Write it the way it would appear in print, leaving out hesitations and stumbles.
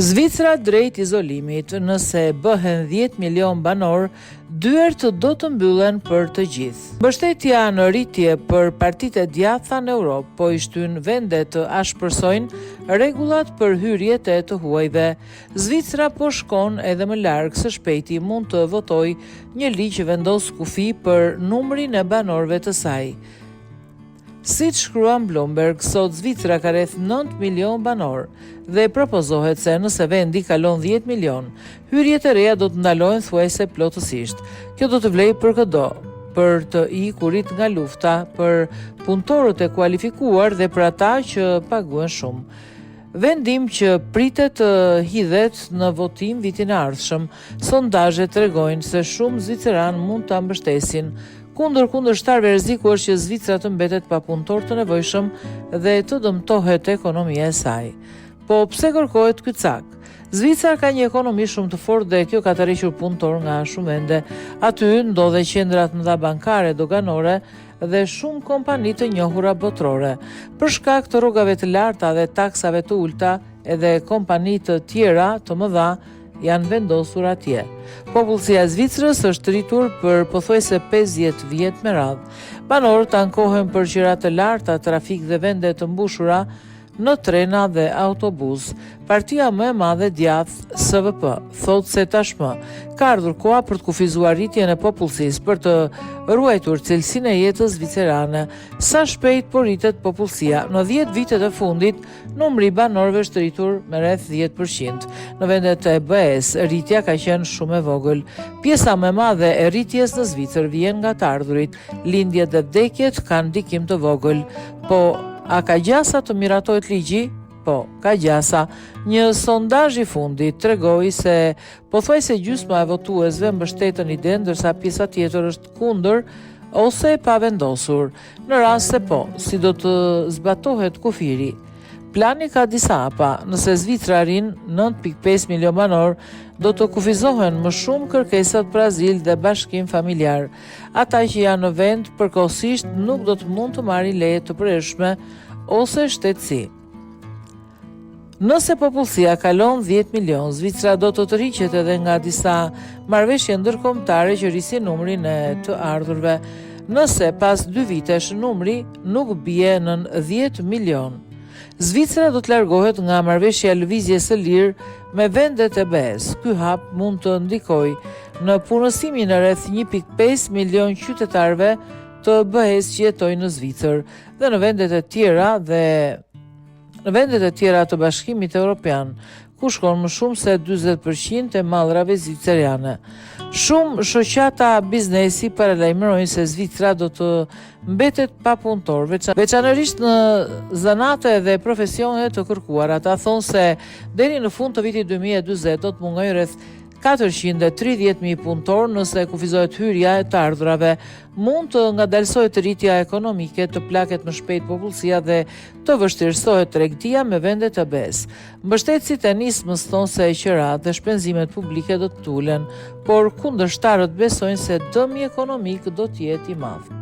Zvicra drejt izolimit, nëse bëhen 10 milion banor, dyert do të mbyllen për të gjithë. Mbështetja në rritje për partitë e djatha në Europë, po i shtyn vende të ashpërsojnë rregullat për hyrjet e të huajve. Zvicra po shkon edhe më larg, së shpejti mund të votojë një ligj që vendos kufi për numrin e banorëve të saj. Si të shkruan Bloomberg, sot Zvicra ka rreth 9 milion banor dhe propozohet se nëse vendi kalon 10 milion, hyrjet e reja do të ndalohen thuajse plotësisht. Kjo do të vlejë për çdo, për të ikurit nga lufta, për punëtorët e kualifikuar dhe për ata që paguhen shumë. Vendim që pritet të hidhet në votim vitin e ardhshëm, sondazhet tregojnë se shumë zviceran mund ta mbështesin. Kundërshtarëve rreziku është që Zvicra të mbetet pa punëtor të nevojshëm dhe të dëmtohet ekonomia e saj. Po pse kërkohet ky cak? Zvicra ka një ekonomi shumë të fortë dhe kjo ka të rriqur punëtor nga shumë vende. Aty ndodhe qendrat mëdha bankare, doganore dhe shumë kompani të njohura botërore. Për shkak të rrogave të larta dhe taksave të ulta, edhe kompani të tjera të mëdha janë vendosur atje. Popullsia e Zvicrës është rritur për pothuajse 50 vjet me radhë. Banorët ankohen për qira të larta, trafik dhe vende të mbushura në trena dhe autobus. Partia më e madhe djathtë, SVP, thotë se tashmë ka ardhur koha për të kufizuar rritjen e popullsisë për të ruajtur cilësinë e jetës zvicerane. Sa shpejt po rritet popullsia? Në 10 vitet e fundit, numri i banorëve është rritur me rreth 10%. Në vendet e BE-s, rritja ka qenë shumë e vogël. Pjesa më e madhe e rritjes në Zvicër vjen nga të ardhurit. Lindjet dhe vdekjet kanë ndikim të vogël. Po a ka gjasa të miratohet ligji? Po, ka gjasa. Një sondazh i fundit tregoi se pothuajse gjysma e votuesve mbështetën idenë, ndërsa pjesa tjetër është kundër ose e pavendosur. Në rast se po, si do të zbatohet kufiri? Plani ka disa hapa. Nëse Zvicra arrin 9.5 milion banor, do të kufizohen më shumë kërkesat për azil dhe bashkim familjar. Ata që janë në vend përkohësisht nuk do të mund të marrin leje të përhershme ose shtetësi. Nëse popullsia kalon 10 milion, Zvicra do të tërhiqet edhe nga disa marrëveshje ndërkombëtare që rrisin numrin e të ardhurve. Nëse pas 2 vitesh numri nuk bie në 10 milion, Zvicra do të largohet nga marrëveshja lëvizjes së lirë me vendet e BE-s. Ky hap mund të ndikojë në punësimin e rreth 1.5 milion qytetarëve të BE-s që jetojnë në Zvicër dhe në vendet e tjera të Bashkimit Evropian, ku shkon më shumë se 40% e mallrave zviceriane. Shumë shoqata biznesi paralajmërojnë se Zvicra do të mbetet pa punëtor, veçanërisht në zanate dhe profesione të kërkuara. Ata thonë se deri në fund të vitit 2040 do të mungojnë rreth 430.000 punëtor nëse kufizohet hyrja e të ardhurave. Mund të ngadalsohet rritja ekonomike, të plaket më shpejt popullsia dhe të vështirësohet tregtia me vendet e BE-s. Mbështetësit e nismës thonë se qerat dhe shpenzimet publike do të tulen, por kundërshtarët besojnë se dëmi ekonomik do të jetë i madh.